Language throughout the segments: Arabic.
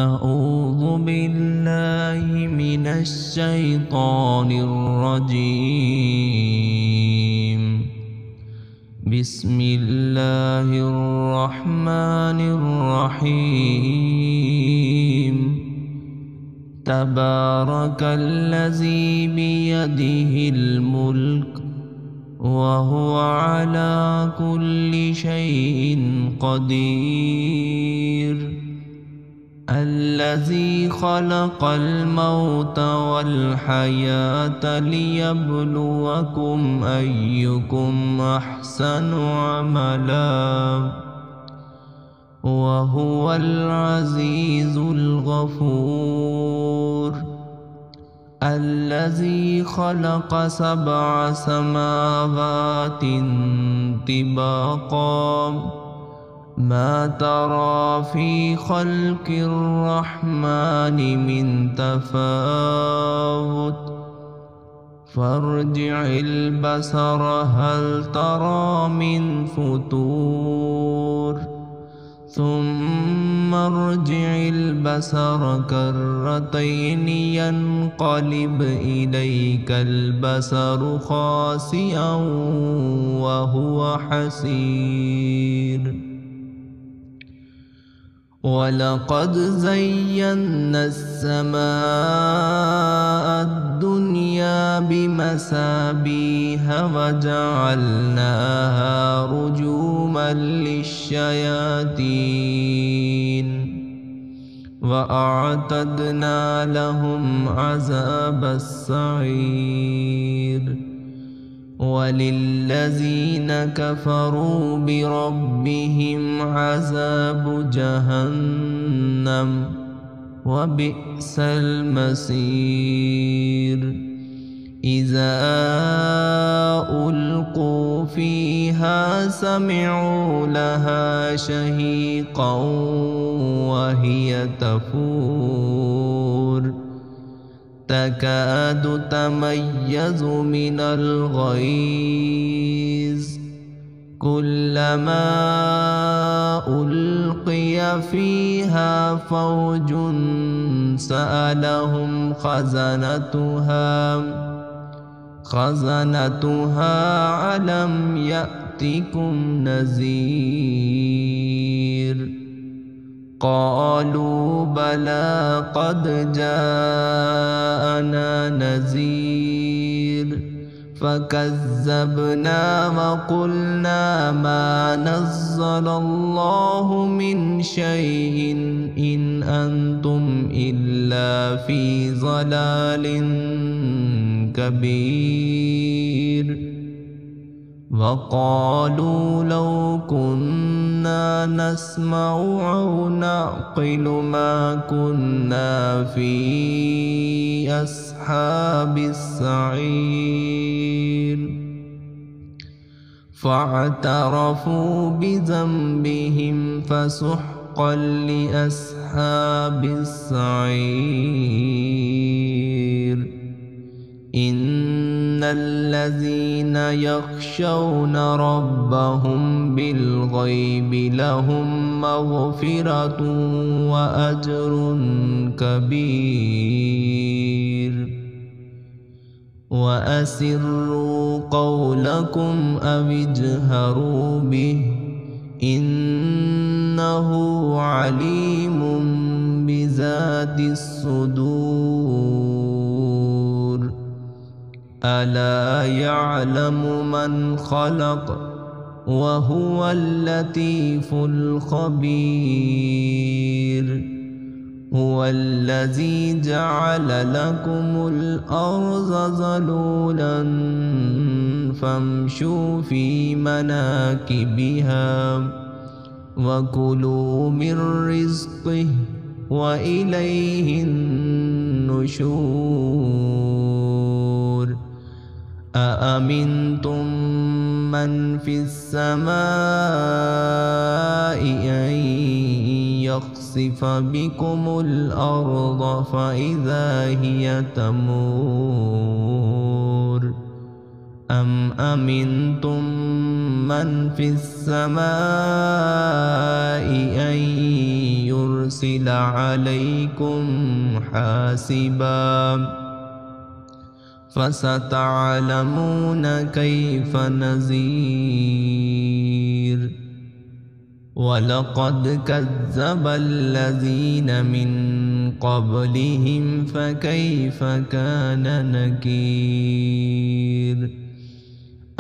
أعوذ بالله من الشيطان الرجيم. بسم الله الرحمن الرحيم. تبارك الذي بيده الملك وهو على كل شيء قدير. الذي خلق الموت والحياة ليبلوكم أيكم أحسن عملا وهو العزيز الغفور. الذي خلق 7 سماوات طباقا ما ترى في خلق الرحمن من تفاوت فارجع البصر هل ترى من فتور ثم ارجع البصر كرتين ينقلب إليك البصر خاسئا وهو حسير. ولقد زينا السماء الدنيا بمصابيح وجعلناها رجوما للشياطين وأعتدنا لهم عذاب السعير. وللذين كفروا بربهم عذاب جهنم وبئس المصير. إذا ألقوا فيها سمعوا لها شهيقا وهي تفور تكاد تميز من الغيظ كلما ألقي فيها فوج سألهم خزنتها ألم يأتكم نذير. قالوا بلى قد جاءنا نذير فكذبنا وقلنا ما نزل الله من شيء إن أنتم إلا في ضلال كبير. وقالوا لو كنا نسمع أو نعقل ما كنا في أصحاب السعير. فاعترفوا بذنبهم فسحقا لأصحاب السعير. إن الذين يخشون ربهم بالغيب لهم مغفرة وأجر كبير. وأسروا قولكم أو اجهروا به إنه عليم بذات الصدور. ألا يعلم من خلق وهو اللطيف الخبير. هو الذي جعل لكم الأرض ذلولا فامشوا في مناكبها وكلوا من رزقه وإليه النشور. أأمنتم من في السماء أن يخسف بكم الأرض فإذا هي تمور أم أمنتم من في السماء أن يرسل عليكم حاسبا فستعلمون كيف نذير ولقد كذب الذين من قبلهم فكيف كان نكير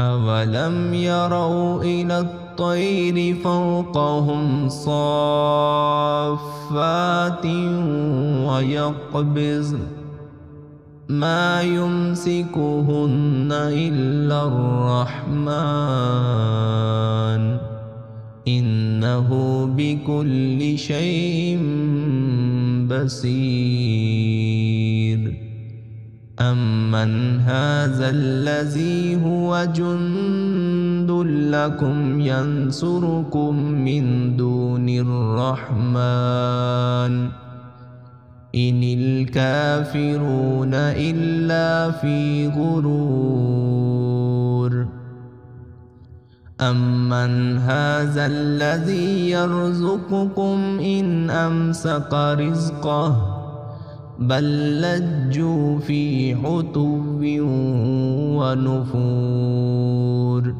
أولم يروا إلى الطير فوقهم صافات ويقبضن ما يمسكهن إلا الرحمن إنه بكل شيء بصير أمن هذا الذي هو جند لكم ينصركم من دون الرحمن إن الكافرون إلا في غرور أمن هذا الذي يرزقكم إن أمسك رزقه بل لجوا في عتو ونفور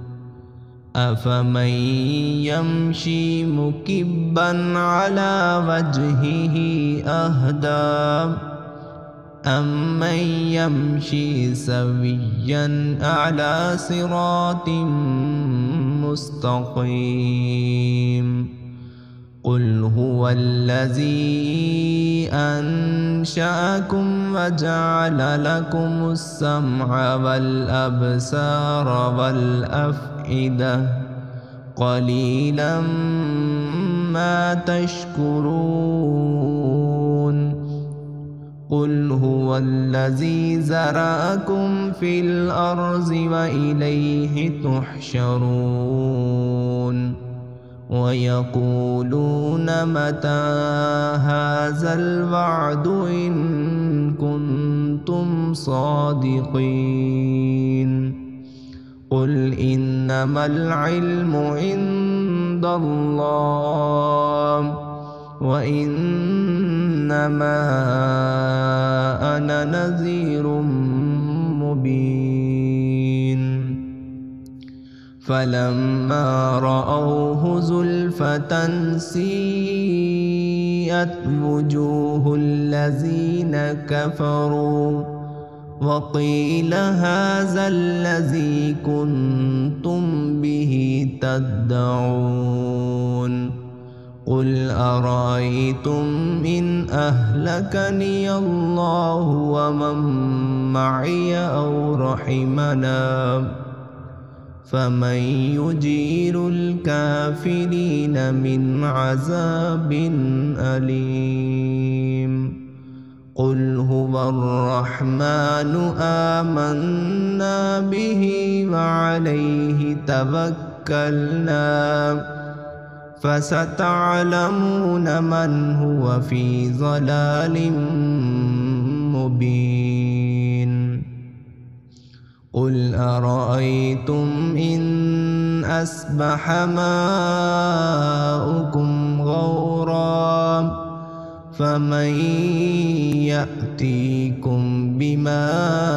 أفمن يمشي مكبا على وجهه أهدى أمن يمشي سويا على صراط مستقيم قل هو الذي أنشأكم وجعل لكم السمع والأبصار والأفئدة قليلا ما تشكرون قل هو الذي زرعكم في الأرض وإليه تحشرون ويقولون متى هذا الوعد إن كنتم صادقين قل إنما العلم عند الله وإنما أنا نذير مبين فلما رأوه زلفة سيئت وجوه الذين كفروا وقيل هذا الذي كنتم به تدعون قل أرأيتم إن أهلكني الله ومن معي أو رحمنا فمن يجير الكافرين من عذاب أليم قل هو الرحمن آمنا به وعليه توكلنا فستعلمون من هو في ضلال مبين قل أرأيتم إن أصبح ماؤكم غورا فمن يأتيكم بماء